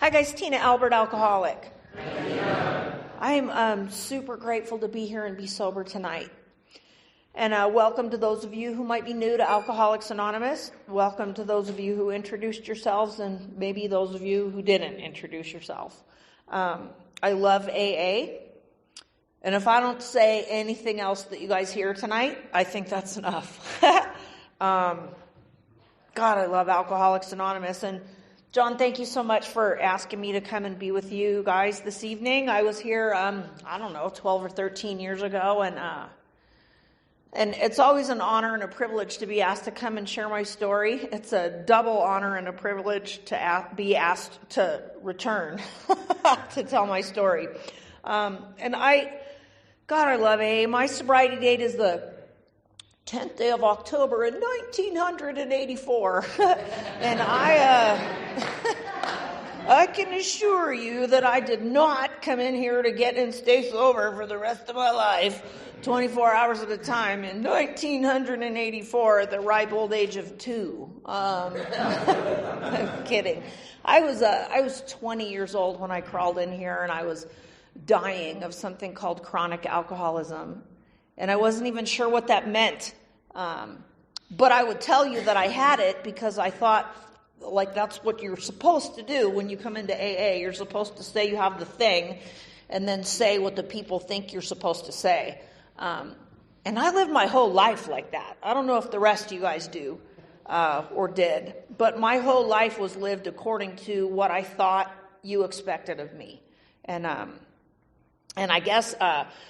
Hi guys, Tina Albert, alcoholic. I'm super grateful to be here and be sober tonight. And welcome to those of you who might be new to Alcoholics Anonymous. Welcome to those of you who introduced yourselves and maybe those of you who didn't introduce yourself. I love AA. And if I don't say anything else that you guys hear tonight, I think that's enough. God, I love Alcoholics Anonymous. And John, thank you so much for asking me to come and be with you guys this evening. I was here, 12 or 13 years ago, and it's always an honor and a privilege to be asked to come and share my story. It's a double honor and a privilege to be asked to return to tell my story. I love AA. My sobriety date is the 10th day of October in 1984. And I can assure you that I did not come in here to get and stay sober for the rest of my life, 24 hours at a time, in 1984 at the ripe old age of 2. I'm kidding. I was 20 years old when I crawled in here, and I was dying of something called chronic alcoholism. And I wasn't even sure what that meant. But I would tell you that I had it because I thought, like, that's what you're supposed to do when you come into AA. You're supposed to say you have the thing and then say what the people think you're supposed to say. And I lived my whole life like that. I don't know if the rest of you guys do or did, but my whole life was lived according to what I thought you expected of me. And I guess,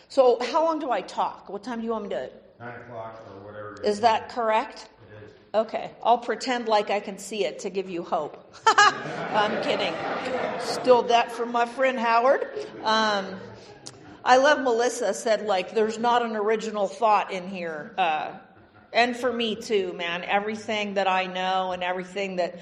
so how long do I talk? What time do you want me to? 9 o'clock or whatever. Is that correct? It is. Okay. I'll pretend like I can see it to give you hope. I'm kidding. Stole that from my friend Howard. I love Melissa said, like, there's not an original thought in here. And for me too, man. Everything that I know and everything that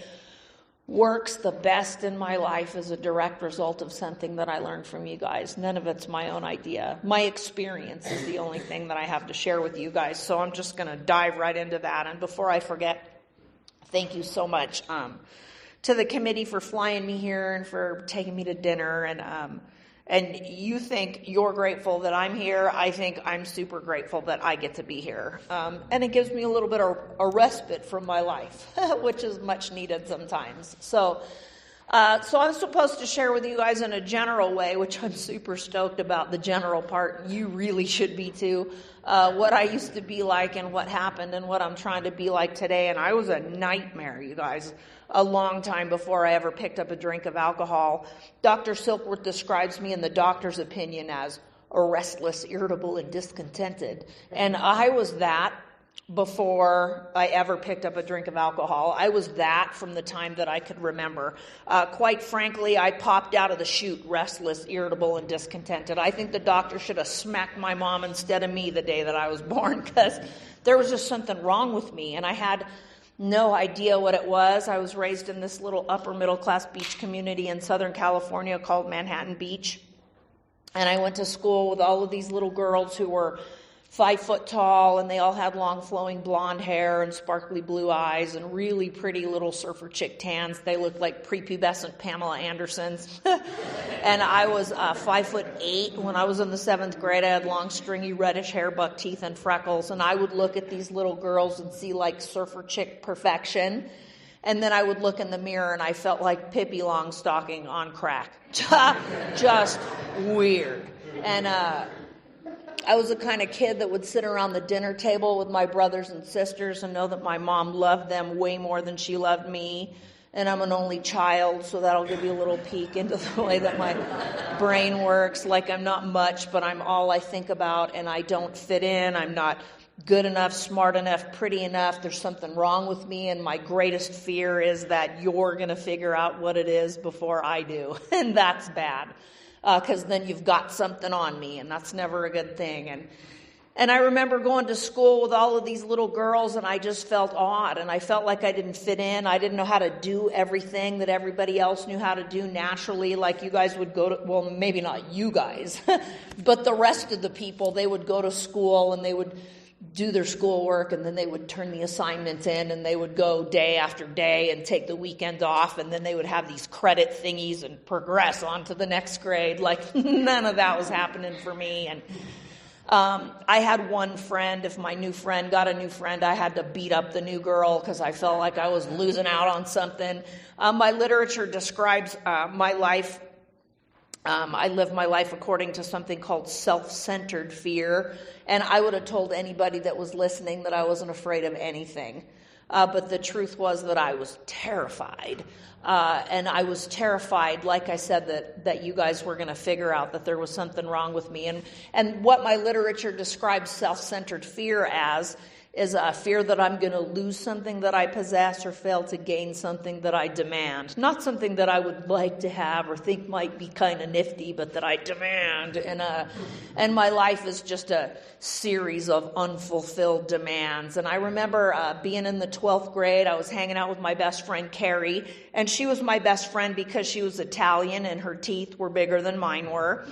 works the best in my life is a direct result of something that I learned from you guys. None of it's my own idea. My experience is the only thing that I have to share with you guys. So I'm just going to dive right into that. And before I forget, thank you so much to the committee for flying me here and for taking me to dinner. And you think you're grateful that I'm here. I think I'm super grateful that I get to be here. And it gives me a little bit of a respite from my life, which is much needed sometimes. So I'm supposed to share with you guys in a general way, which I'm super stoked about, the general part. You really should be too. What I used to be like and what happened and what I'm trying to be like today. And I was a nightmare, you guys, a long time before I ever picked up a drink of alcohol. Dr. Silkworth describes me in the doctor's opinion as a restless, irritable, and discontented. And I was that before I ever picked up a drink of alcohol. I was that from the time that I could remember. Quite frankly, I popped out of the chute restless, irritable, and discontented. I think the doctor should have smacked my mom instead of me the day that I was born, because there was just something wrong with me, and I had no idea what it was. I was raised in this little upper middle class beach community in Southern California called Manhattan Beach. And I went to school with all of these little girls who were 5 foot tall, and they all had long flowing blonde hair and sparkly blue eyes and really pretty little surfer chick tans. They looked like prepubescent Pamela Andersons. And I was 5'8" when I was in the 7th grade. I had long stringy reddish hair, buck teeth, and freckles. And I would look at these little girls and see like surfer chick perfection. And then I would look in the mirror and I felt like Pippi Longstocking on crack. Just weird. And I was the kind of kid that would sit around the dinner table with my brothers and sisters and know that my mom loved them way more than she loved me. And I'm an only child, so that'll give you a little peek into the way that my brain works. Like, I'm not much, but I'm all I think about, and I don't fit in. I'm not good enough, smart enough, pretty enough. There's something wrong with me, and my greatest fear is that you're going to figure out what it is before I do. And that's bad. Because then you've got something on me, and that's never a good thing. And I remember going to school with all of these little girls, and I just felt odd, and I felt like I didn't fit in. I didn't know how to do everything that everybody else knew how to do naturally, like you guys would go to, well, maybe not you guys, but the rest of the people, they would go to school, and they would do their schoolwork, and then they would turn the assignments in, and they would go day after day and take the weekend off, and then they would have these credit thingies and progress on to the next grade. Like, none of that was happening for me. And I had one friend. If my new friend got a new friend, I had to beat up the new girl because I felt like I was losing out on something. My literature describes my life. I live my life according to something called self-centered fear. And I would have told anybody that was listening that I wasn't afraid of anything. But the truth was that I was terrified. And I was terrified, like I said, that you guys were going to figure out that there was something wrong with me. And what my literature describes self-centered fear as is a fear that I'm going to lose something that I possess or fail to gain something that I demand. Not something that I would like to have or think might be kind of nifty, but that I demand. And my life is just a series of unfulfilled demands. And I remember being in the 12th grade, I was hanging out with my best friend, Carrie, and she was my best friend because she was Italian and her teeth were bigger than mine were.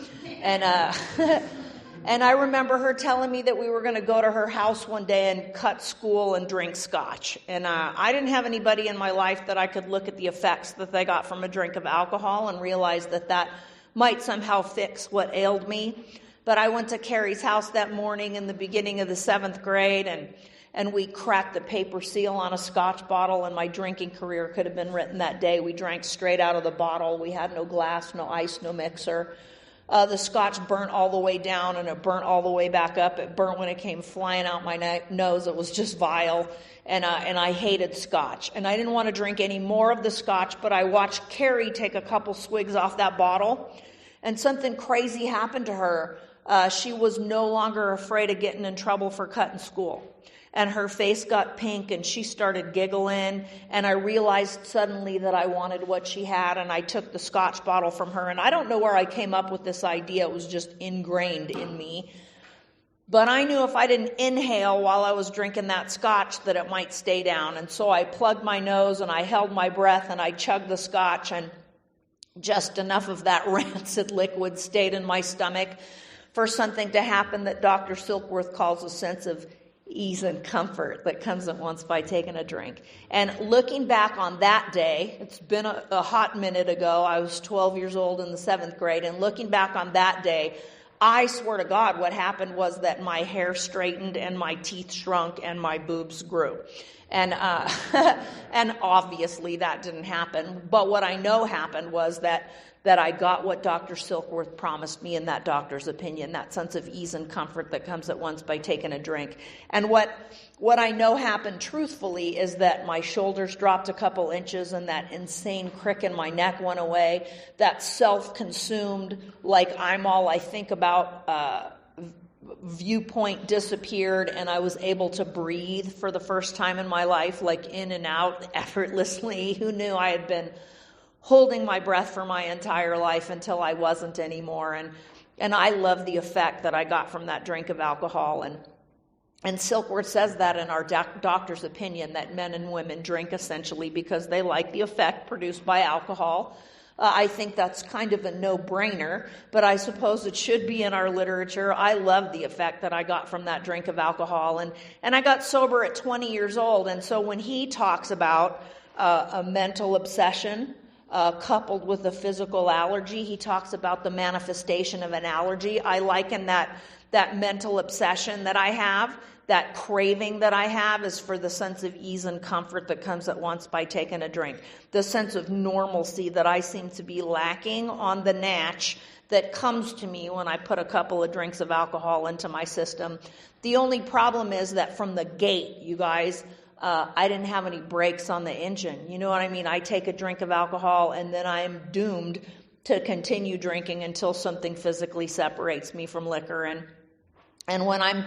And I remember her telling me that we were going to go to her house one day and cut school and drink scotch. And I didn't have anybody in my life that I could look at the effects that they got from a drink of alcohol and realize that might somehow fix what ailed me. But I went to Carrie's house that morning in the beginning of the 7th grade, and we cracked the paper seal on a scotch bottle, and my drinking career could have been written that day. We drank straight out of the bottle. We had no glass, no ice, no mixer. The scotch burnt all the way down, and it burnt all the way back up. It burnt when it came flying out my nose. It was just vile, and I hated scotch. And I didn't want to drink any more of the scotch, but I watched Carrie take a couple swigs off that bottle, and something crazy happened to her. She was no longer afraid of getting in trouble for cutting school. And her face got pink, and she started giggling, and I realized suddenly that I wanted what she had, and I took the scotch bottle from her. And I don't know where I came up with this idea. It was just ingrained in me. But I knew if I didn't inhale while I was drinking that scotch that it might stay down. And so I plugged my nose, and I held my breath, and I chugged the scotch, and just enough of that rancid liquid stayed in my stomach for something to happen that Dr. Silkworth calls a sense of ease and comfort that comes at once by taking a drink. And looking back on that day, it's been a hot minute ago. I was 12 years old in the 7th grade. And looking back on that day, I swear to God, what happened was that my hair straightened and my teeth shrunk and my boobs grew. And and obviously that didn't happen. But what I know happened was that I got what Dr. Silkworth promised me in that doctor's opinion, that sense of ease and comfort that comes at once by taking a drink. And what I know happened truthfully is that my shoulders dropped a couple inches and that insane crick in my neck went away. That self-consumed, like I'm all I think about, viewpoint disappeared, and I was able to breathe for the first time in my life, like in and out effortlessly. Who knew I had been holding my breath for my entire life until I wasn't anymore. And I love the effect that I got from that drink of alcohol. And Silkworth says that in our doctor's opinion, that men and women drink essentially because they like the effect produced by alcohol. I think that's kind of a no-brainer, but I suppose it should be in our literature. I love the effect that I got from that drink of alcohol. And I got sober at 20 years old. And so when he talks about a mental obsession, coupled with a physical allergy, he talks about the manifestation of an allergy. I liken that mental obsession that I have, that craving that I have, is for the sense of ease and comfort that comes at once by taking a drink. The sense of normalcy that I seem to be lacking on the natch that comes to me when I put a couple of drinks of alcohol into my system. The only problem is that from the gate, you guys, I didn't have any brakes on the engine. You know what I mean? I take a drink of alcohol and then I am doomed to continue drinking until something physically separates me from liquor. And when I'm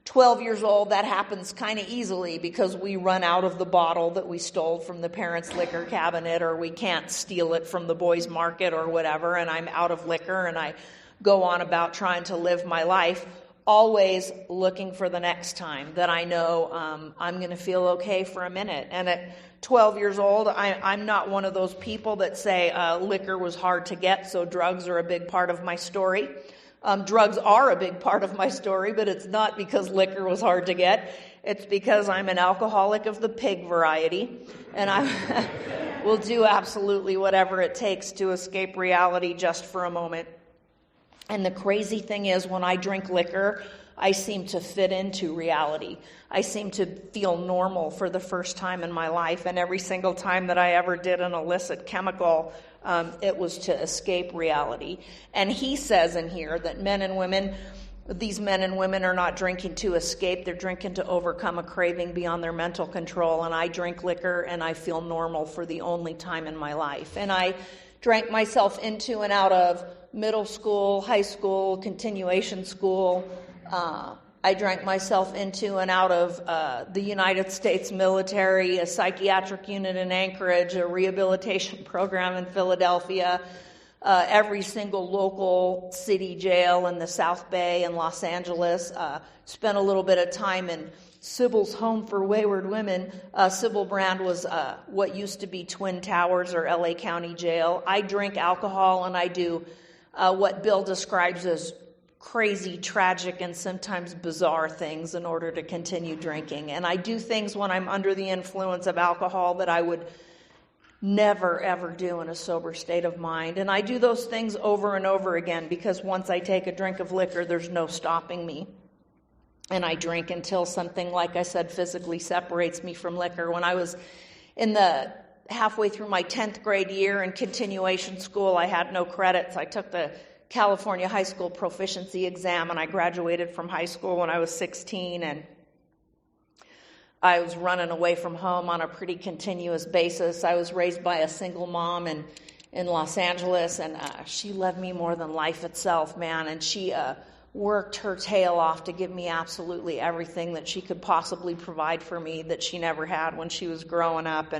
12 years old, that happens kind of easily because we run out of the bottle that we stole from the parents' liquor cabinet, or we can't steal it from the boys' market or whatever, and I'm out of liquor and I go on about trying to live my life, always looking for the next time that I know I'm going to feel okay for a minute. And at 12 years old, I'm not one of those people that say liquor was hard to get, so drugs are a big part of my story. Drugs are a big part of my story, but it's not because liquor was hard to get. It's because I'm an alcoholic of the pig variety, and I will do absolutely whatever it takes to escape reality just for a moment. And the crazy thing is, when I drink liquor, I seem to fit into reality. I seem to feel normal for the first time in my life, and every single time that I ever did an illicit chemical, it was to escape reality. And he says in here that these men and women are not drinking to escape, they're drinking to overcome a craving beyond their mental control. And I drink liquor and I feel normal for the only time in my life. And I drank myself into and out of middle school, high school, continuation school. I drank myself into and out of the United States military, a psychiatric unit in Anchorage, a rehabilitation program in Philadelphia, every single local city jail in the South Bay and Los Angeles. Spent a little bit of time in Sybil's Home for Wayward Women. Sybil Brand was what used to be Twin Towers or LA County Jail. I drink alcohol and I do what Bill describes as crazy, tragic, and sometimes bizarre things in order to continue drinking. And I do things when I'm under the influence of alcohol that I would never, ever do in a sober state of mind. And I do those things over and over again because once I take a drink of liquor, there's no stopping me. And I drink until something, like I said, physically separates me from liquor. When I was halfway through my 10th grade year in continuation school, I had no credits. I took the California High School Proficiency Exam, and I graduated from high school when I was 16, and I was running away from home on a pretty continuous basis. I was raised by a single mom in Los Angeles, and she loved me more than life itself, man, and she worked her tail off to give me absolutely everything that she could possibly provide for me that she never had when she was growing up,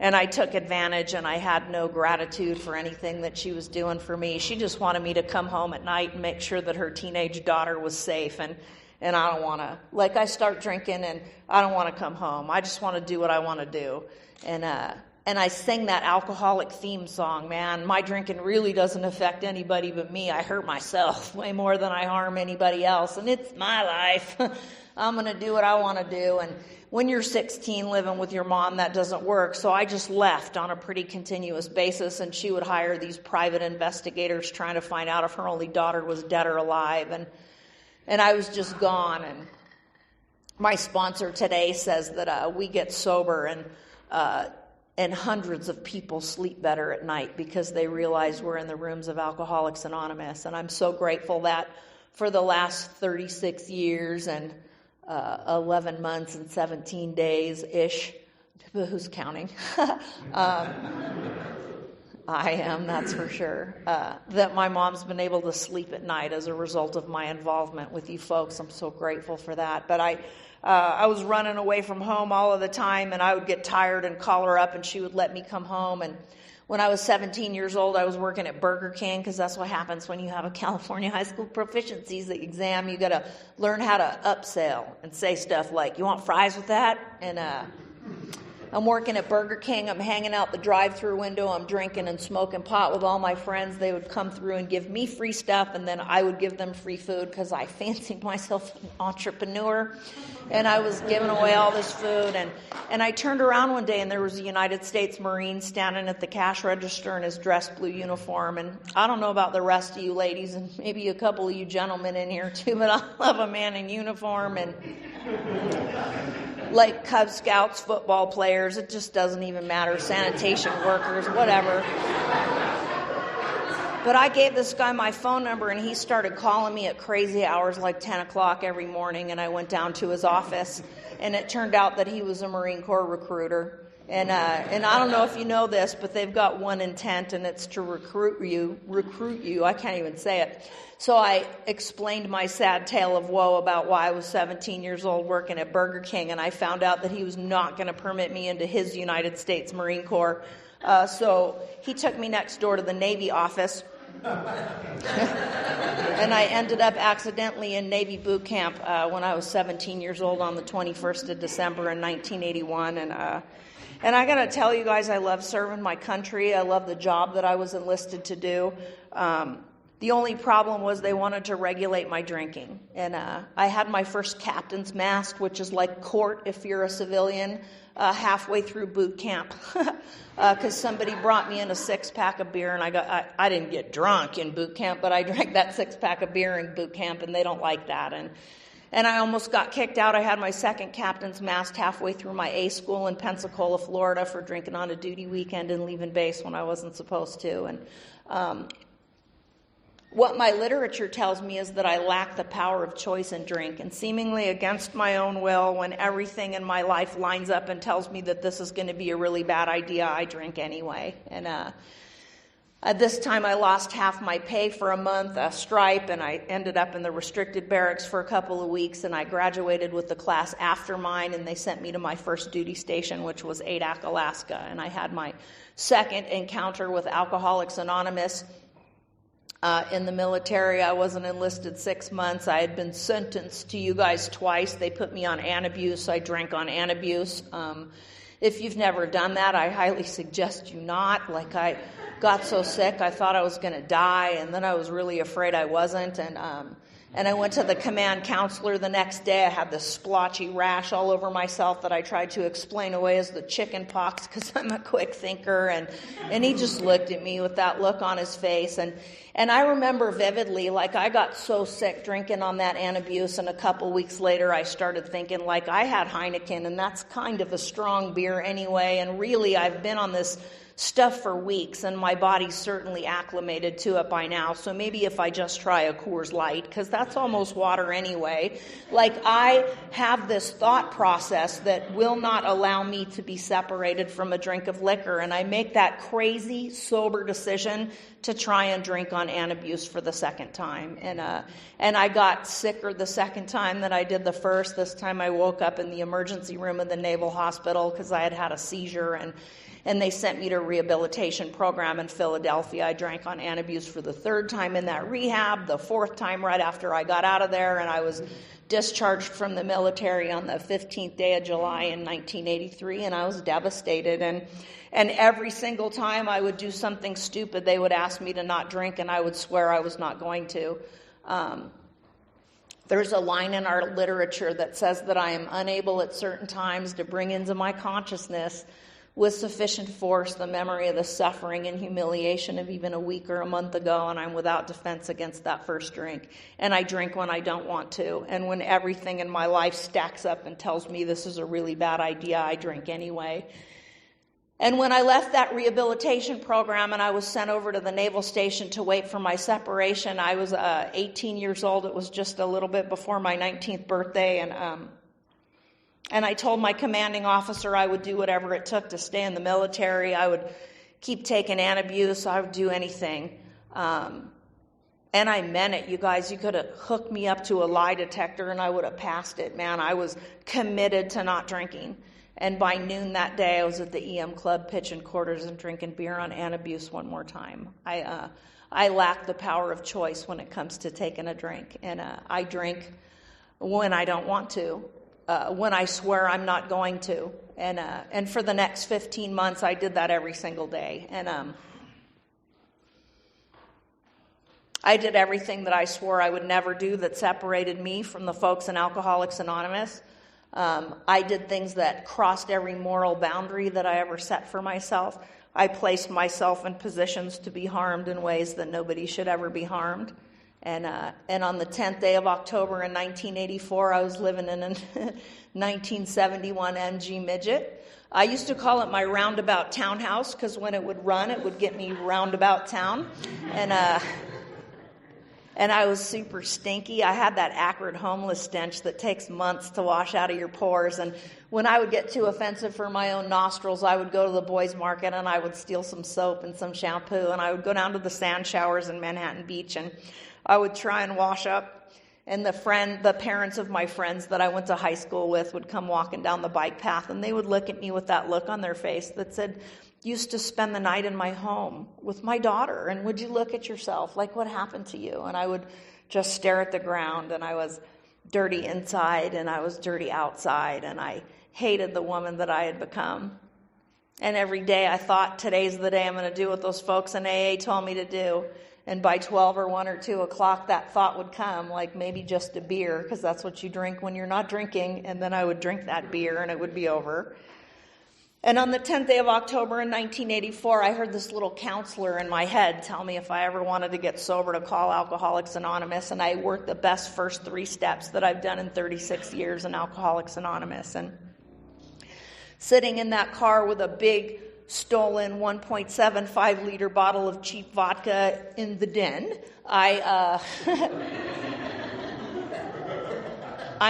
and I took advantage, and I had no gratitude for anything that she was doing for me. She just wanted me to come home at night and make sure that her teenage daughter was safe. And I don't want to, I start drinking, and I don't want to come home. I just want to do what I want to do. And I sing that alcoholic theme song, man. My drinking really doesn't affect anybody but me. I hurt myself way more than I harm anybody else. And it's my life. I'm going to do what I want to do. And when you're 16 living with your mom, that doesn't work. So I just left on a pretty continuous basis, and she would hire these private investigators trying to find out if her only daughter was dead or alive. And I was just gone. And my sponsor today says that we get sober and hundreds of people sleep better at night because they realize we're in the rooms of Alcoholics Anonymous. And I'm so grateful that for the last 36 years and 11 months and 17 days-ish, who's counting? I am, that's for sure. That my mom's been able to sleep at night as a result of my involvement with you folks. I'm so grateful for that. But I was running away from home all of the time, and I would get tired and call her up, and she would let me come home. And when I was 17 years old, I was working at Burger King, because that's what happens when you have a California High School Proficiencies exam. You got to learn how to upsell and say stuff like, "You want fries with that?" And I'm working at Burger King. I'm hanging out the drive-through window. I'm drinking and smoking pot with all my friends. They would come through and give me free stuff, and then I would give them free food because I fancied myself an entrepreneur. And I was giving away all this food. And I turned around one day, and there was a United States Marine standing at the cash register in his dress blue uniform. And I don't know about the rest of you ladies, and maybe a couple of you gentlemen in here too, but I love a man in uniform. And like Cub Scouts, football players, it just doesn't even matter, sanitation workers, whatever. But I gave this guy my phone number, and he started calling me at crazy hours, like 10 o'clock every morning, and I went down to his office, and it turned out that he was a Marine Corps recruiter. And I don't know if you know this, but they've got one intent, and it's to recruit you. I can't even say it. So I explained my sad tale of woe about why I was 17 years old working at Burger King, and I found out that he was not going to permit me into his United States Marine Corps. So he took me next door to the Navy office, and I ended up accidentally in Navy boot camp when I was 17 years old on the 21st of December in 1981, and I got to tell you guys, I love serving my country. I love the job that I was enlisted to do. The only problem was they wanted to regulate my drinking. And I had my first captain's mast, which is like court if you're a civilian, halfway through boot camp. Because somebody brought me in a 6-pack of beer, and I didn't get drunk in boot camp, but I drank that 6-pack of beer in boot camp, and they don't like that. And I almost got kicked out. I had my second captain's mast halfway through my A school in Pensacola, Florida, for drinking on a duty weekend and leaving base when I wasn't supposed to. And what my literature tells me is that I lack the power of choice in drink, and seemingly against my own will, when everything in my life lines up and tells me that this is going to be a really bad idea, I drink anyway. And at this time, I lost half my pay for a month, a stripe, and I ended up in the restricted barracks for a couple of weeks, and I graduated with the class after mine, and they sent me to my first duty station, which was Adak, Alaska, and I had my second encounter with Alcoholics Anonymous. In the military. I wasn't enlisted 6 months. I had been sentenced to you guys twice. They put me on Antabuse. I drank on Antabuse. If you've never done that, I highly suggest you not. Like, I got so sick, I thought I was going to die, and then I was really afraid I wasn't. And I went to the command counselor the next day. I had this splotchy rash all over myself that I tried to explain away as the chicken pox because I'm a quick thinker. And he just looked at me with that look on his face. And I remember vividly, like, I got so sick drinking on that Antabuse, and a couple weeks later I started thinking, like, I had Heineken, and that's kind of a strong beer anyway. And really, I've been on this stuff for weeks, and my body's certainly acclimated to it by now. So maybe if I just try a Coors Light, because that's almost water anyway. Like, I have this thought process that will not allow me to be separated from a drink of liquor, and I make that crazy, sober decision to try and drink on Antabuse for the second time. And I got sicker the second time than I did the first. This time I woke up in the emergency room of the Naval Hospital because I had had a seizure, and they sent me to a rehabilitation program in Philadelphia. I drank on Antabuse for the third time in that rehab, the fourth time right after I got out of there, and I was discharged from the military on the 15th day of July in 1983, and I was devastated. And every single time I would do something stupid, they would ask me to not drink, and I would swear I was not going to. There's a line in our literature that says that I am unable at certain times to bring into my consciousness with sufficient force the memory of the suffering and humiliation of even a week or a month ago, and I'm without defense against that first drink. And I drink when I don't want to. And when everything in my life stacks up and tells me this is a really bad idea, I drink anyway. And when I left that rehabilitation program and I was sent over to the naval station to wait for my separation, I was 18 years old. It was just a little bit before my 19th birthday, and I told my commanding officer I would do whatever it took to stay in the military. I would keep taking Antabuse. I would do anything. And I meant it, you guys. You could have hooked me up to a lie detector and I would have passed it, man. I was committed to not drinking. And by noon that day, I was at the EM Club pitching quarters and drinking beer on Antabuse one more time. I lack the power of choice when it comes to taking a drink. And I drink when I don't want to. When I swear I'm not going to. And for the next 15 months, I did that every single day. And I did everything that I swore I would never do that separated me from the folks in Alcoholics Anonymous. I did things that crossed every moral boundary that I ever set for myself. I placed myself in positions to be harmed in ways that nobody should ever be harmed. And on the 10th day of October in 1984, I was living in a 1971 MG Midget. I used to call it my roundabout townhouse because when it would run, it would get me roundabout town. And I was super stinky. I had that acrid homeless stench that takes months to wash out of your pores. And when I would get too offensive for my own nostrils, I would go to the boys' market and I would steal some soap and some shampoo. And I would go down to the sand showers in Manhattan Beach and I would try and wash up, and the parents of my friends that I went to high school with would come walking down the bike path, and they would look at me with that look on their face that said, "Used to spend the night in my home with my daughter, and would you look at yourself? Like, what happened to you?" And I would just stare at the ground, and I was dirty inside, and I was dirty outside, and I hated the woman that I had become. And every day I thought, today's the day I'm going to do what those folks in AA told me to do. And by 12 or 1 or 2 o'clock, that thought would come, like maybe just a beer, because that's what you drink when you're not drinking. And then I would drink that beer and it would be over. And on the 10th day of October in 1984, I heard this little counselor in my head tell me if I ever wanted to get sober to call Alcoholics Anonymous. And I worked the best first 3 steps that I've done in 36 years in Alcoholics Anonymous. And sitting in that car with a big stolen 1.75 liter bottle of cheap vodka in the den, I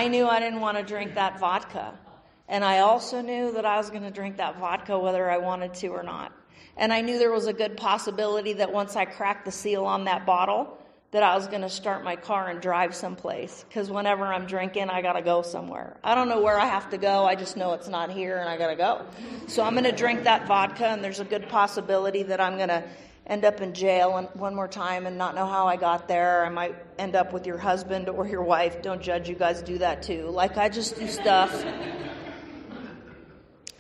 knew I didn't want to drink that vodka. And I also knew that I was going to drink that vodka whether I wanted to or not. And I knew there was a good possibility that once I cracked the seal on that bottle, that I was going to start my car and drive someplace. Because whenever I'm drinking, I got to go somewhere. I don't know where I have to go. I just know it's not here and I got to go. So I'm going to drink that vodka, and there's a good possibility that I'm going to end up in jail one more time and not know how I got there. I might end up with your husband or your wife. Don't judge, you guys do that too. Like, I just do stuff.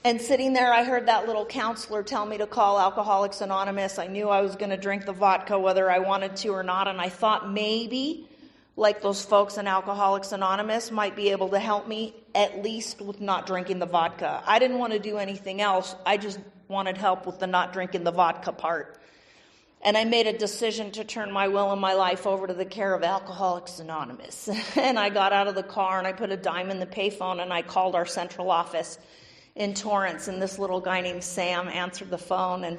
And sitting there, I heard that little counselor tell me to call Alcoholics Anonymous. I knew I was going to drink the vodka whether I wanted to or not. And I thought maybe, like those folks in Alcoholics Anonymous, might be able to help me at least with not drinking the vodka. I didn't want to do anything else. I just wanted help with the not drinking the vodka part. And I made a decision to turn my will and my life over to the care of Alcoholics Anonymous. And I got out of the car and I put a dime in the payphone and I called our central office in Torrance, and this little guy named Sam answered the phone, and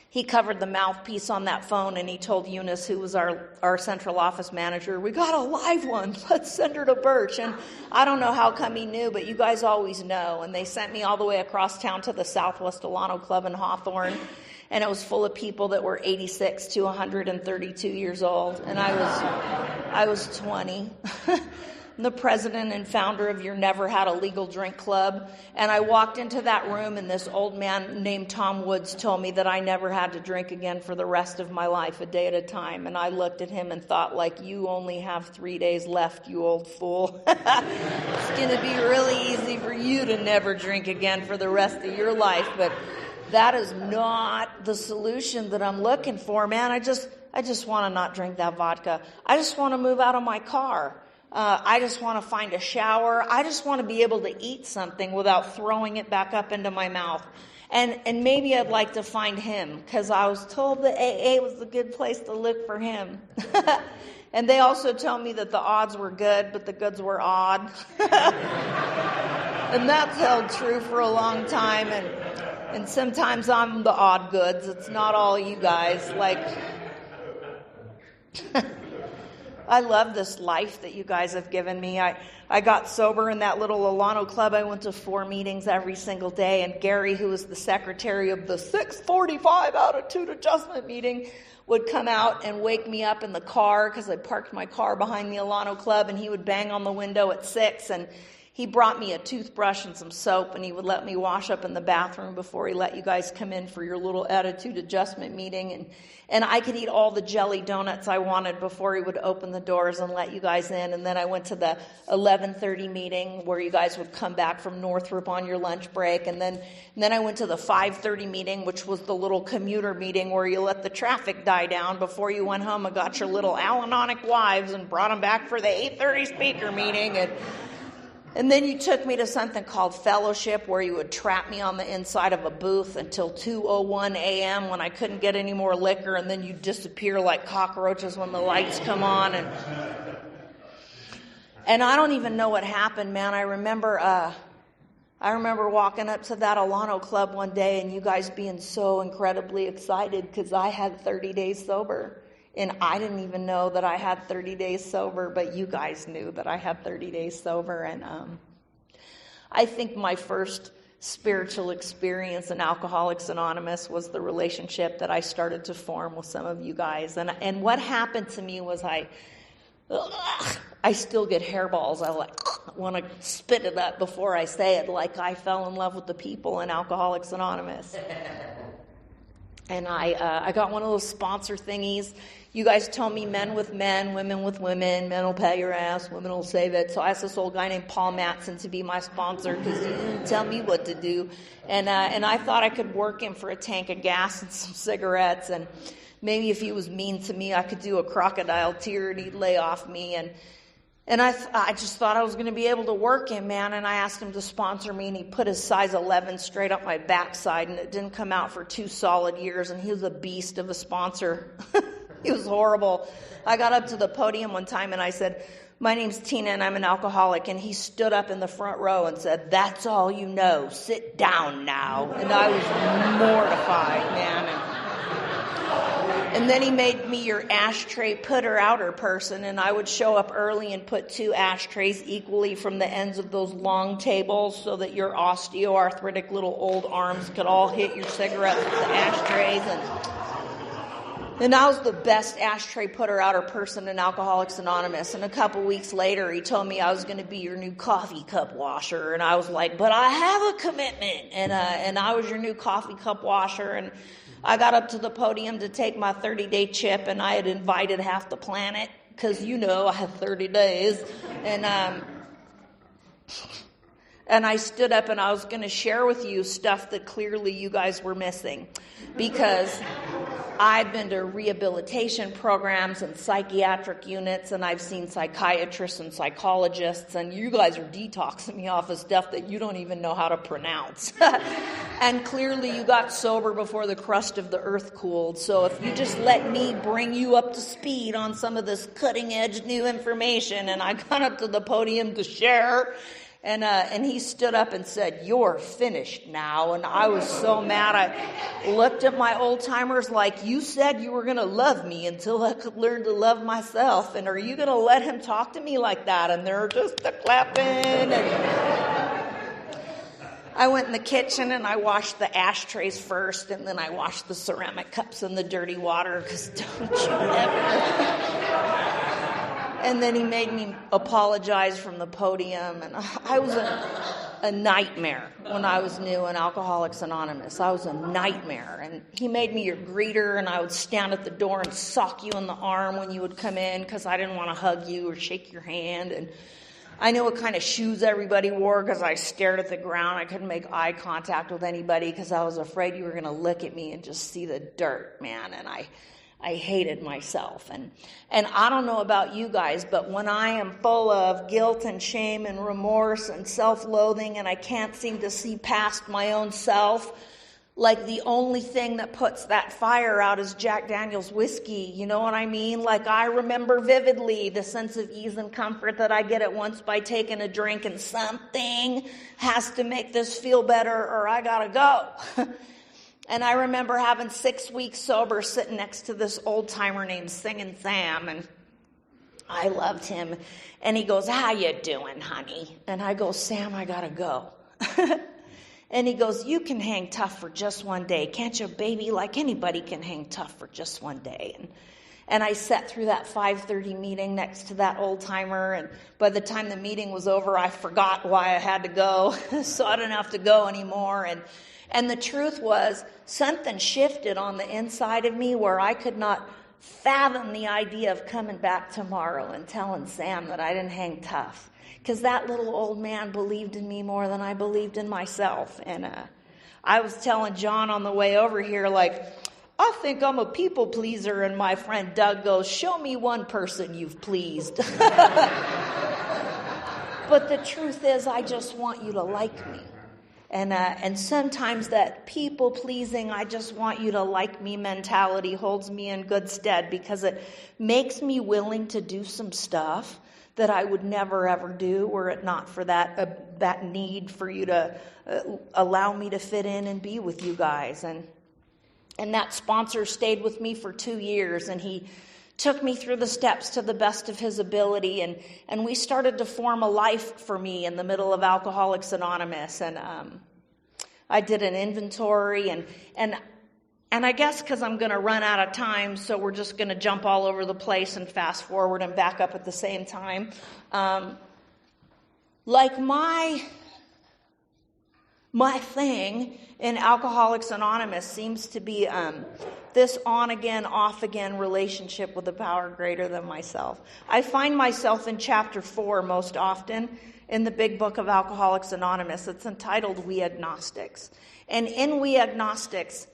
he covered the mouthpiece on that phone, and he told Eunice, who was our central office manager, "We got a live one. Let's send her to Birch." And I don't know how come he knew, but you guys always know. And they sent me all the way across town to the Southwest Alano Club in Hawthorne, and it was full of people that were 86 to 132 years old, and I was 20. I'm the president and founder of Your Never Had a Legal Drink Club. And I walked into that room, and this old man named Tom Woods told me that I never had to drink again for the rest of my life, a day at a time. And I looked at him and thought, like, you only have 3 days left, you old fool. It's going to be really easy for you to never drink again for the rest of your life. But that is not the solution that I'm looking for, man. I just want to not drink that vodka. I just want to move out of my car. I just want to find a shower. I just want to be able to eat something without throwing it back up into my mouth. And maybe I'd like to find him, because I was told that AA was a good place to look for him. And they also told me that the odds were good, but the goods were odd. And that's held true for a long time. And sometimes I'm the odd goods. It's not all you guys. Like... I love this life that you guys have given me. I got sober in that little Alano Club. I went to 4 meetings every single day. And Gary, who was the secretary of the 6:45 attitude adjustment meeting, would come out and wake me up in the car, because I parked my car behind the Alano Club, and he would bang on the window at 6. And he brought me a toothbrush and some soap, and he would let me wash up in the bathroom before he let you guys come in for your little attitude adjustment meeting. And I could eat all the jelly donuts I wanted before he would open the doors and let you guys in. And then I went to the 11:30 meeting where you guys would come back from Northrop on your lunch break. And then I went to the 5:30 meeting, which was the little commuter meeting where you let the traffic die down before you went home and got your little Al-Anonic wives and brought them back for the 8:30 speaker meeting. And then you took me to something called Fellowship, where you would trap me on the inside of a booth until 2:01 a.m. when I couldn't get any more liquor, and then you disappear like cockroaches when the lights come on. And I don't even know what happened, man. I remember walking up to that Alano Club one day, and you guys being so incredibly excited because I had 30 days sober. And I didn't even know that I had 30 days sober, but you guys knew that I had 30 days sober. And I think my first spiritual experience in Alcoholics Anonymous was the relationship that I started to form with some of you guys. And what happened to me was I still get hairballs. I want to spit it up before I say it. Like, I fell in love with the people in Alcoholics Anonymous. And I got one of those sponsor thingies. You guys told me men with men, women with women, men will pay your ass, women will save it. So I asked this old guy named Paul Matson to be my sponsor, because he didn't tell me what to do. And I thought I could work him for a tank of gas and some cigarettes. And maybe if he was mean to me, I could do a crocodile tear and he'd lay off me. And I just thought I was going to be able to work him, man. And I asked him to sponsor me, and he put his size 11 straight up my backside, and it didn't come out for 2 solid years. And he was a beast of a sponsor. He was horrible. I got up to the podium one time, and I said, "My name's Tina, and I'm an alcoholic." And he stood up in the front row and said, "That's all you know. Sit down now." And I was mortified, man. And then he made me your ashtray putter-outer person, and I would show up early and put 2 ashtrays equally from the ends of those long tables so that your osteoarthritic little old arms could all hit your cigarettes with the ashtrays. And I was the best ashtray putter-outer person in Alcoholics Anonymous. And a couple weeks later, he told me I was going to be your new coffee cup washer. And I was like, "But I have a commitment." And I was your new coffee cup washer. And I got up to the podium to take my 30-day chip, and I had invited half the planet because, I had 30 days. And I stood up and I was going to share with you stuff that clearly you guys were missing, because I've been to rehabilitation programs and psychiatric units, and I've seen psychiatrists and psychologists, and you guys are detoxing me off of stuff that you don't even know how to pronounce. And clearly you got sober before the crust of the earth cooled. So if you just let me bring you up to speed on some of this cutting edge new information. And I got up to the podium to share, and he stood up and said, "You're finished now." And I was so mad. I looked at my old timers like, "You said you were going to love me until I could learn to love myself. And are you going to let him talk to me like that?" And they're just clapping. And I went in the kitchen and I washed the ashtrays first, and then I washed the ceramic cups in the dirty water, because don't you ever. And then he made me apologize from the podium. And I was a nightmare when I was new in Alcoholics Anonymous. I was a nightmare. And he made me your greeter, and I would stand at the door and sock you in the arm when you would come in, because I didn't want to hug you or shake your hand. And I knew what kind of shoes everybody wore because I stared at the ground. I couldn't make eye contact with anybody because I was afraid you were going to look at me and just see the dirt, man. And I hated myself. And I don't know about you guys, but when I am full of guilt and shame and remorse and self-loathing, and I can't seem to see past my own self, like the only thing that puts that fire out is Jack Daniel's whiskey. You know what I mean? Like, I remember vividly the sense of ease and comfort that I get at once by taking a drink, and something has to make this feel better or I gotta go. And I remember having 6 weeks sober, sitting next to this old timer named Singin' Sam, and I loved him. And he goes, "How you doing, honey?" And I go, "Sam, I gotta go." And he goes, "You can hang tough for just one day. Can't you, baby? Like, anybody can hang tough for just one day." And I sat through that 5:30 meeting next to that old timer. And by the time the meeting was over, I forgot why I had to go. So I didn't have to go anymore. And the truth was, something shifted on the inside of me where I could not fathom the idea of coming back tomorrow and telling Sam that I didn't hang tough. Because that little old man believed in me more than I believed in myself. And I was telling John on the way over here, like, "I think I'm a people pleaser." And my friend Doug goes, "Show me one person you've pleased." But the truth is, I just want you to like me. And sometimes that people pleasing, I just want you to like me mentality holds me in good stead, because it makes me willing to do some stuff that I would never ever do were it not for that need for you to allow me to fit in and be with you guys. And that sponsor stayed with me for 2 years, and he took me through the steps to the best of his ability, and we started to form a life for me in the middle of Alcoholics Anonymous. And I did an inventory, and I guess because I'm going to run out of time, so we're just going to jump all over the place and fast forward and back up at the same time. Like my thing in Alcoholics Anonymous seems to be this on-again, off-again relationship with a power greater than myself. I find myself in chapter 4 most often in the big book of Alcoholics Anonymous. It's entitled We Agnostics. And in We Agnostics,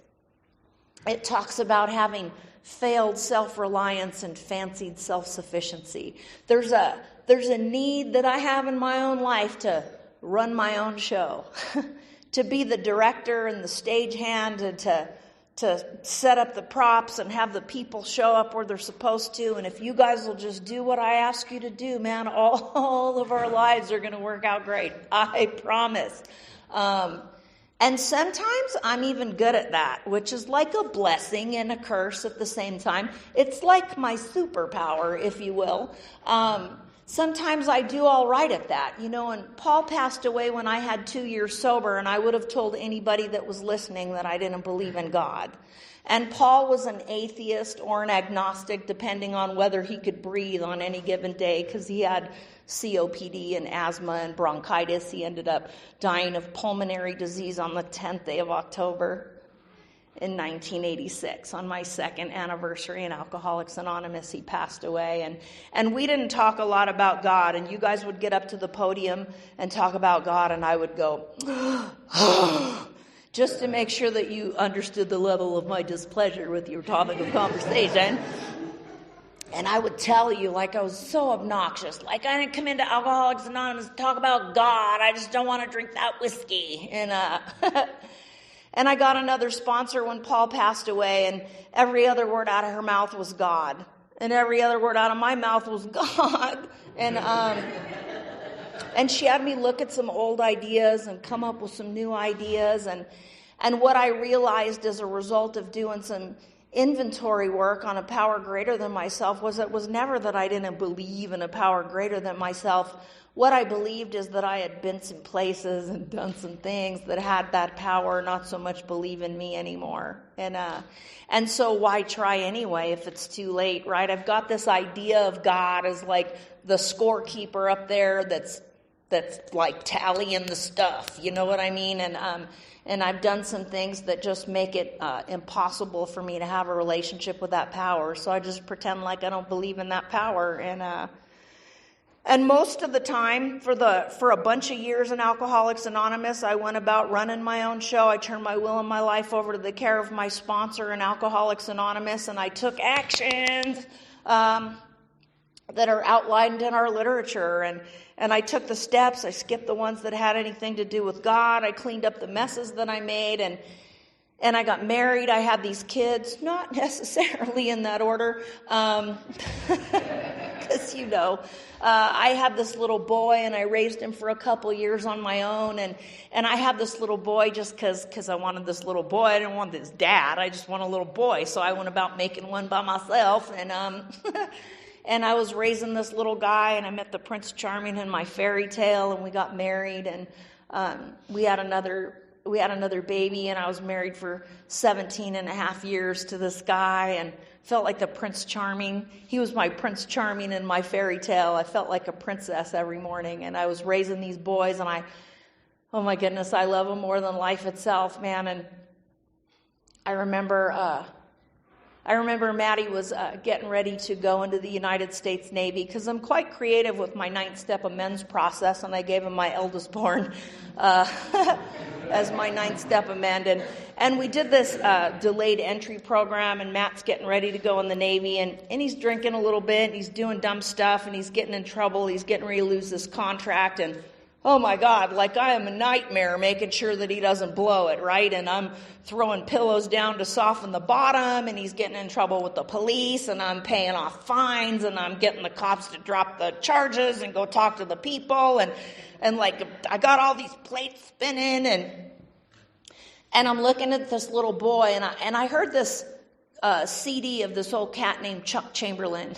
it talks about having failed self-reliance and fancied self-sufficiency. There's a need that I have in my own life to run my own show, to be the director and the stagehand, and to set up the props and have the people show up where they're supposed to. And if you guys will just do what I ask you to do, man, all of our lives are going to work out great. I promise. And sometimes I'm even good at that, which is like a blessing and a curse at the same time. It's like my superpower, if you will. Sometimes I do all right at that, and Paul passed away when I had 2 years sober, and I would have told anybody that was listening that I didn't believe in God. And Paul was an atheist or an agnostic, depending on whether he could breathe on any given day, because he had COPD and asthma and bronchitis. He ended up dying of pulmonary disease on the 10th day of October in 1986, on my second anniversary in Alcoholics Anonymous. He passed away, and we didn't talk a lot about God, and you guys would get up to the podium and talk about God, and I would go, just to make sure that you understood the level of my displeasure with your topic of conversation. And I would tell you, like, I was so obnoxious. Like, I didn't come into Alcoholics Anonymous to talk about God. I just don't want to drink that whiskey. And I got another sponsor when Paul passed away, and every other word out of her mouth was God. And every other word out of my mouth was God. And she had me look at some old ideas and come up with some new ideas. And what I realized as a result of doing some inventory work on a power greater than myself was it was never that I didn't believe in a power greater than myself. What I believed is that I had been some places and done some things that had that power, not so much believe in me anymore. And so why try anyway if it's too late, right? I've got this idea of God as like the scorekeeper up there that's like tallying the stuff, you know what I mean? And I've done some things that just make it impossible for me to have a relationship with that power. So I just pretend like I don't believe in that power. And most of the time, for a bunch of years in Alcoholics Anonymous, I went about running my own show. I turned my will and my life over to the care of my sponsor in Alcoholics Anonymous, and I took actions that are outlined in our literature. And I took the steps. I skipped the ones that had anything to do with God. I cleaned up the messes that I made, and I got married. I had these kids, not necessarily in that order, because, I had this little boy, and I raised him for a couple years on my own, and I had this little boy just because I wanted this little boy. I didn't want this dad. I just want a little boy, so I went about making one by myself, and and I was raising this little guy, and I met the Prince Charming in my fairy tale, and we got married, and we had another baby, and I was married for 17 and a half years to this guy, and felt like the Prince Charming. He was my Prince Charming in my fairy tale. I felt like a princess every morning, and I was raising these boys, and oh my goodness, I love them more than life itself, man. And I remember Maddie was getting ready to go into the United States Navy, because I'm quite creative with my 9th step amends process, and I gave him my eldest born as my 9th step amend. And we did this delayed entry program, and Matt's getting ready to go in the Navy, and he's drinking a little bit, and he's doing dumb stuff, and he's getting in trouble. He's getting ready to lose this contract, and oh my God, like I am a nightmare making sure that he doesn't blow it, right? And I'm throwing pillows down to soften the bottom, and he's getting in trouble with the police, and I'm paying off fines, and I'm getting the cops to drop the charges and go talk to the people, and like I got all these plates spinning, and I'm looking at this little boy, and I heard this CD of this old cat named Chuck Chamberlain,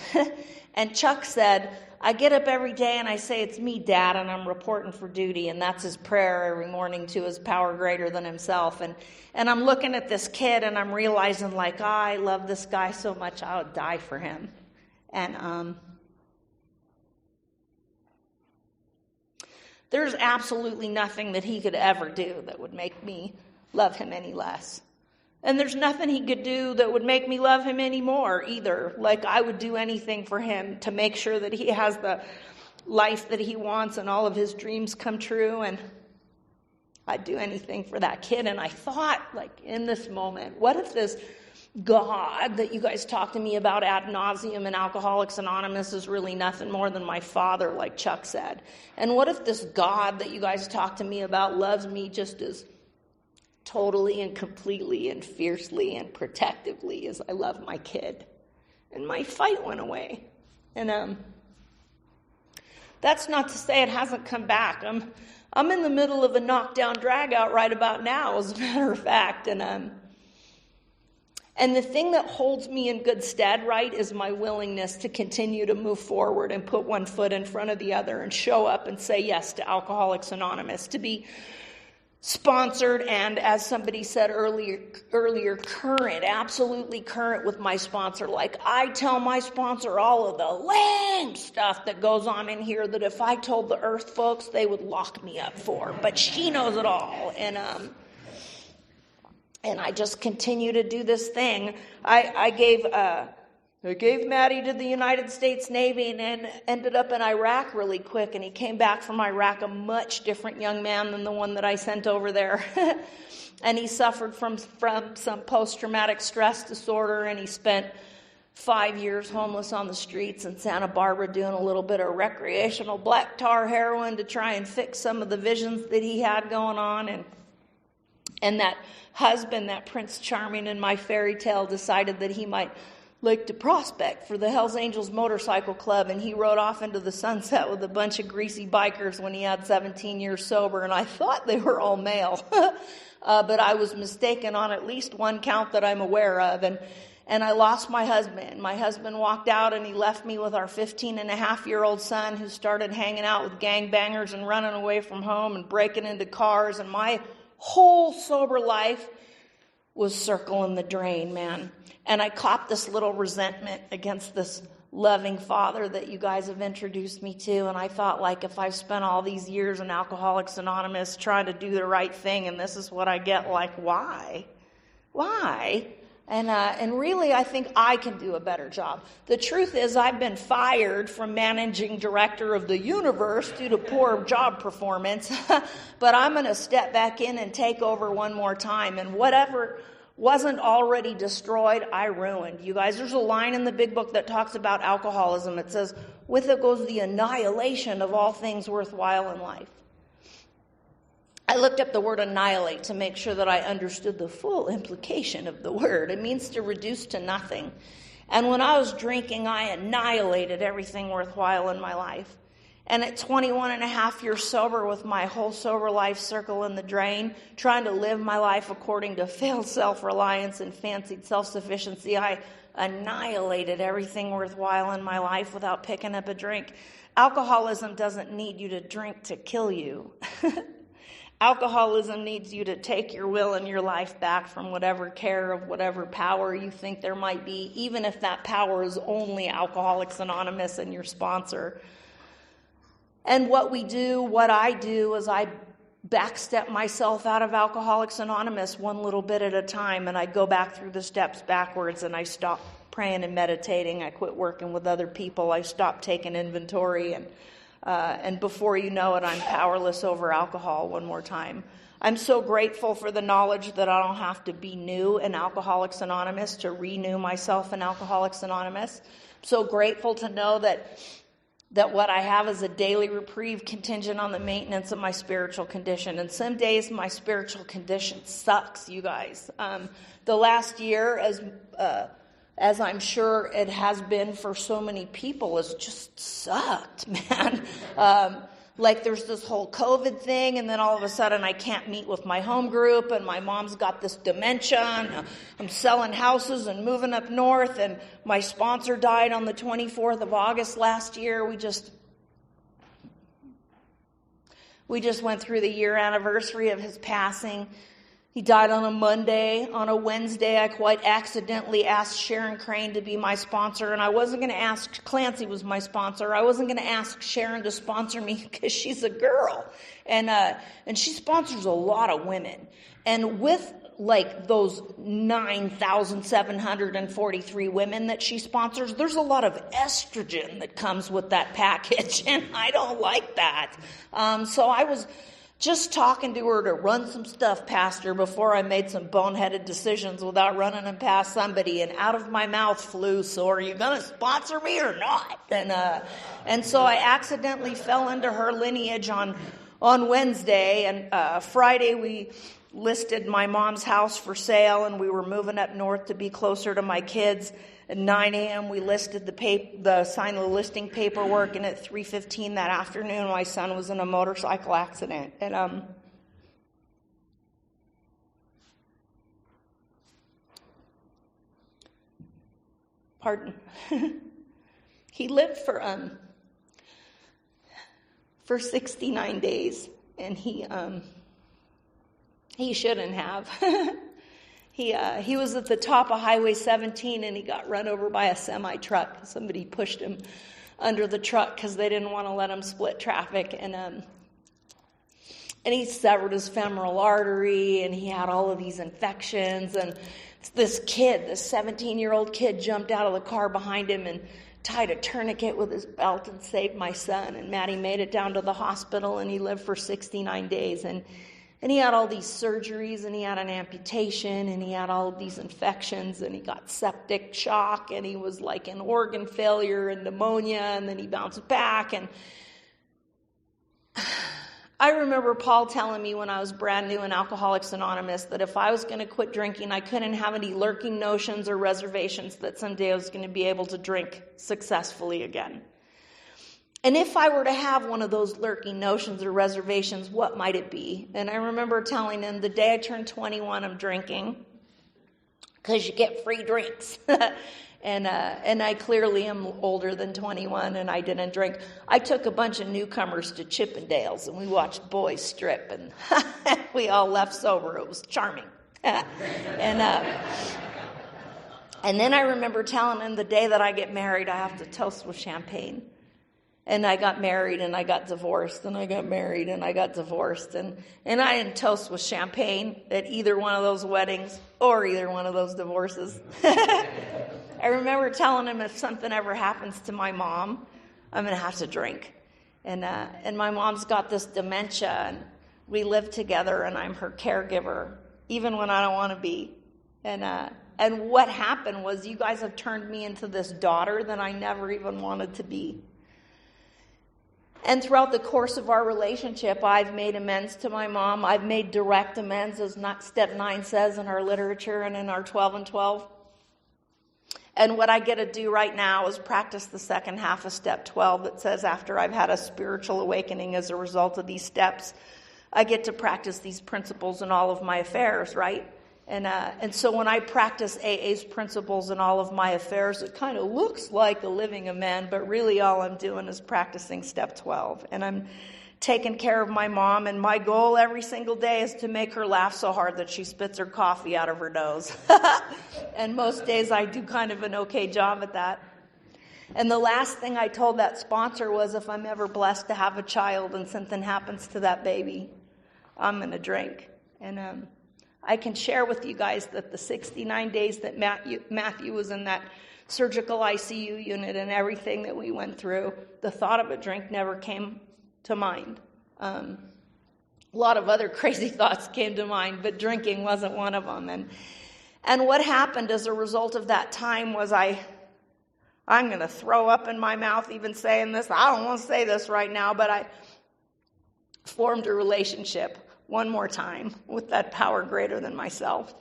and Chuck said, I get up every day and I say, it's me, Dad, and I'm reporting for duty. And that's his prayer every morning to his power greater than himself. And I'm looking at this kid, and I'm realizing, like, I love this guy so much, I would die for him. And there's absolutely nothing that he could ever do that would make me love him any less. And there's nothing he could do that would make me love him anymore either. Like, I would do anything for him to make sure that he has the life that he wants and all of his dreams come true. And I'd do anything for that kid. And I thought, like, in this moment, what if this God that you guys talk to me about ad nauseum in Alcoholics Anonymous is really nothing more than my father, like Chuck said? And what if this God that you guys talk to me about loves me just as totally and completely and fiercely and protectively as I love my kid? And my fight went away. And that's not to say it hasn't come back. I'm in the middle of a knockdown drag out right about now, as a matter of fact. And the thing that holds me in good stead, right, is my willingness to continue to move forward and put one foot in front of the other and show up and say yes to Alcoholics Anonymous, to be sponsored and, as somebody said earlier, current, absolutely current with my sponsor. Like, I tell my sponsor all of the lame stuff that goes on in here that if I told the Earth folks, they would lock me up for. But she knows it all. And I just continue to do this thing. I gave Maddie to the United States Navy and then ended up in Iraq really quick. And he came back from Iraq a much different young man than the one that I sent over there. And he suffered from some post-traumatic stress disorder. And he spent 5 years homeless on the streets in Santa Barbara doing a little bit of recreational black tar heroin to try and fix some of the visions that he had going on. And that husband, that Prince Charming in my fairy tale, decided that he might like to prospect for the Hells Angels Motorcycle Club, and he rode off into the sunset with a bunch of greasy bikers when he had 17 years sober, and I thought they were all male. But I was mistaken on at least one count that I'm aware of, and I lost my husband. My husband walked out, and he left me with our 15-and-a-half-year-old son, who started hanging out with gangbangers and running away from home and breaking into cars, and my whole sober life was circling the drain, man. And I copped this little resentment against this loving father that you guys have introduced me to. And I thought, like, if I've spent all these years in Alcoholics Anonymous trying to do the right thing and this is what I get, like, why? Why? And really, I think I can do a better job. The truth is, I've been fired from managing director of the universe due to poor job performance. But I'm going to step back in and take over one more time. And whatever wasn't already destroyed, I ruined. You guys, there's a line in the big book that talks about alcoholism. It says, with it goes the annihilation of all things worthwhile in life. I looked up the word annihilate to make sure that I understood the full implication of the word. It means to reduce to nothing. And when I was drinking, I annihilated everything worthwhile in my life. And at 21 and a half years sober, with my whole sober life circling the drain, trying to live my life according to failed self-reliance and fancied self-sufficiency, I annihilated everything worthwhile in my life without picking up a drink. Alcoholism doesn't need you to drink to kill you. Alcoholism needs you to take your will and your life back from whatever care of whatever power you think there might be, even if that power is only Alcoholics Anonymous and your sponsor. And what I do is I backstep myself out of Alcoholics Anonymous one little bit at a time, and I go back through the steps backwards, and I stop praying and meditating. I quit working with other people. I stop taking inventory, and before you know it, I'm powerless over alcohol one more time. I'm so grateful for the knowledge that I don't have to be new in Alcoholics Anonymous to renew myself in Alcoholics Anonymous. I'm so grateful to know that what I have is a daily reprieve contingent on the maintenance of my spiritual condition. And some days my spiritual condition sucks, you guys. The last year, as I'm sure it has been for so many people, has just sucked, man. Like there's this whole COVID thing, and then all of a sudden I can't meet with my home group, and my mom's got this dementia, and I'm selling houses and moving up north, and my sponsor died on the 24th of August last year. We just went through the year anniversary of his passing. He died on a Monday. On a Wednesday, I quite accidentally asked Sharon Crane to be my sponsor, and I wasn't going to ask Clancy was my sponsor. I wasn't going to ask Sharon to sponsor me because she's a girl, and she sponsors a lot of women. And with like those 9,743 women that she sponsors, there's a lot of estrogen that comes with that package, and I don't like that. So I was just talking to her to run some stuff past her before I made some boneheaded decisions without running them past somebody, and out of my mouth flew, so are you going to sponsor me or not? And so I accidentally fell into her lineage on Wednesday, and Friday we listed my mom's house for sale, and we were moving up north to be closer to my kids. At 9 a.m. we listed signed the listing paperwork, and at 3:15 that afternoon my son was in a motorcycle accident. And pardon. He lived for 69 days, and he shouldn't have. He was at the top of Highway 17, and he got run over by a semi-truck. Somebody pushed him under the truck because they didn't want to let him split traffic. And he severed his femoral artery, and he had all of these infections. And this 17-year-old kid, jumped out of the car behind him and tied a tourniquet with his belt and saved my son. And Maddie made it down to the hospital, and he lived for 69 days. And he had all these surgeries, and he had an amputation, and he had all of these infections, and he got septic shock, and he was like in organ failure and pneumonia, and then he bounced back. And I remember Paul telling me when I was brand new in Alcoholics Anonymous that if I was going to quit drinking, I couldn't have any lurking notions or reservations that someday I was going to be able to drink successfully again. And if I were to have one of those lurking notions or reservations, what might it be? And I remember telling him, the day I turn 21, I'm drinking, because you get free drinks. And I clearly am older than 21, and I didn't drink. I took a bunch of newcomers to Chippendales, and we watched boys strip, and we all left sober. It was charming. And then I remember telling him, the day that I get married, I have to toast with champagne. And I got married, and I got divorced, and I got married, and I got divorced. And I didn't toast with champagne at either one of those weddings or either one of those divorces. I remember telling him, if something ever happens to my mom, I'm going to have to drink. And my mom's got this dementia, and we live together, and I'm her caregiver, even when I don't want to be. And what happened was, you guys have turned me into this daughter that I never even wanted to be. And throughout the course of our relationship, I've made amends to my mom. I've made direct amends, as Step 9 says in our literature and in our 12 and 12. And what I get to do right now is practice the second half of Step 12 that says, after I've had a spiritual awakening as a result of these steps, I get to practice these principles in all of my affairs, right? And so when I practice AA's principles in all of my affairs, it kind of looks like a living amend, but really all I'm doing is practicing Step 12. And I'm taking care of my mom, and my goal every single day is to make her laugh so hard that she spits her coffee out of her nose. And most days I do kind of an okay job at that. And the last thing I told that sponsor was, if I'm ever blessed to have a child and something happens to that baby, I'm going to drink. And I can share with you guys that the 69 days that Matthew was in that surgical ICU unit and everything that we went through, the thought of a drink never came to mind. A lot of other crazy thoughts came to mind, but drinking wasn't one of them. And what happened as a result of that time was I'm going to throw up in my mouth even saying this. I don't want to say this right now, but I formed a relationship one more time with that power greater than myself.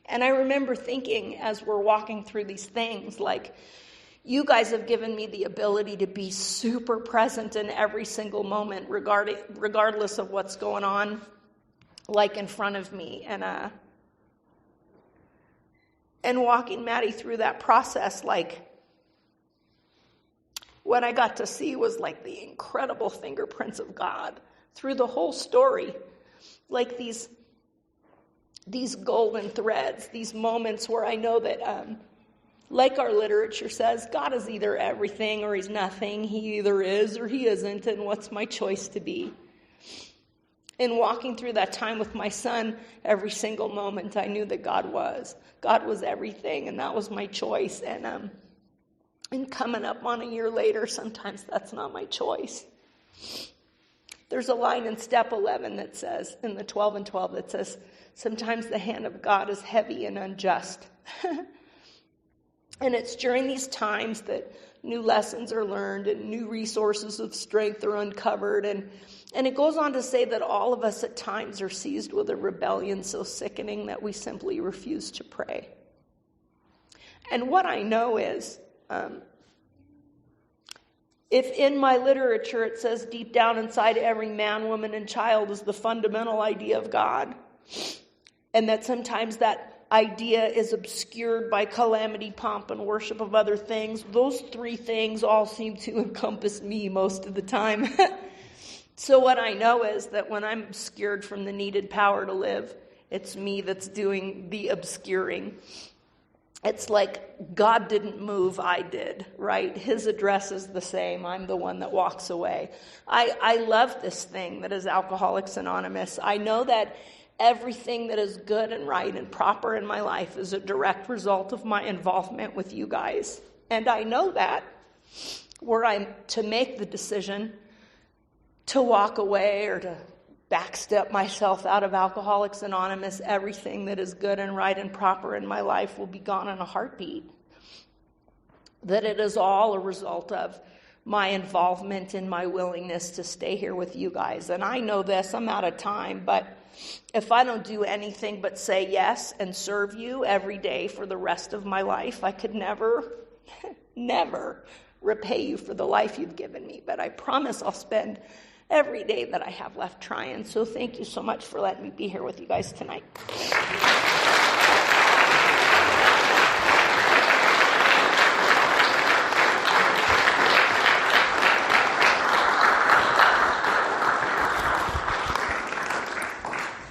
And I remember thinking, as we're walking through these things, like, you guys have given me the ability to be super present in every single moment, regardless of what's going on, like in front of me. And walking Maddie through that process, like, what I got to see was like the incredible fingerprints of God through the whole story, like these golden threads, these moments where I know that, like our literature says, God is either everything or he's nothing. He either is or he isn't, and what's my choice to be? In walking through that time with my son, every single moment I knew that God was everything, and that was my choice. And coming up on a year later, sometimes that's not my choice. There's a line in step 11 that says, in the 12 and 12, that says, sometimes the hand of God is heavy and unjust. And it's during these times that new lessons are learned and new resources of strength are uncovered. And it goes on to say that all of us at times are seized with a rebellion so sickening that we simply refuse to pray. And what I know is, if in my literature it says deep down inside every man, woman, and child is the fundamental idea of God, and that sometimes that idea is obscured by calamity, pomp, and worship of other things, those three things all seem to encompass me most of the time. So what I know is that when I'm obscured from the needed power to live, it's me that's doing the obscuring. It's like God didn't move, I did, right? His address is the same. I'm the one that walks away. I love this thing that is Alcoholics Anonymous. I know that everything that is good and right and proper in my life is a direct result of my involvement with you guys. And I know that were I to make the decision to walk away or to backstep myself out of Alcoholics Anonymous, everything that is good and right and proper in my life will be gone in a heartbeat. That it is all a result of my involvement and my willingness to stay here with you guys. And I know this, I'm out of time, but if I don't do anything but say yes and serve you every day for the rest of my life, I could never, never repay you for the life you've given me. But I promise I'll spend every day that I have left trying. So thank you so much for letting me be here with you guys tonight.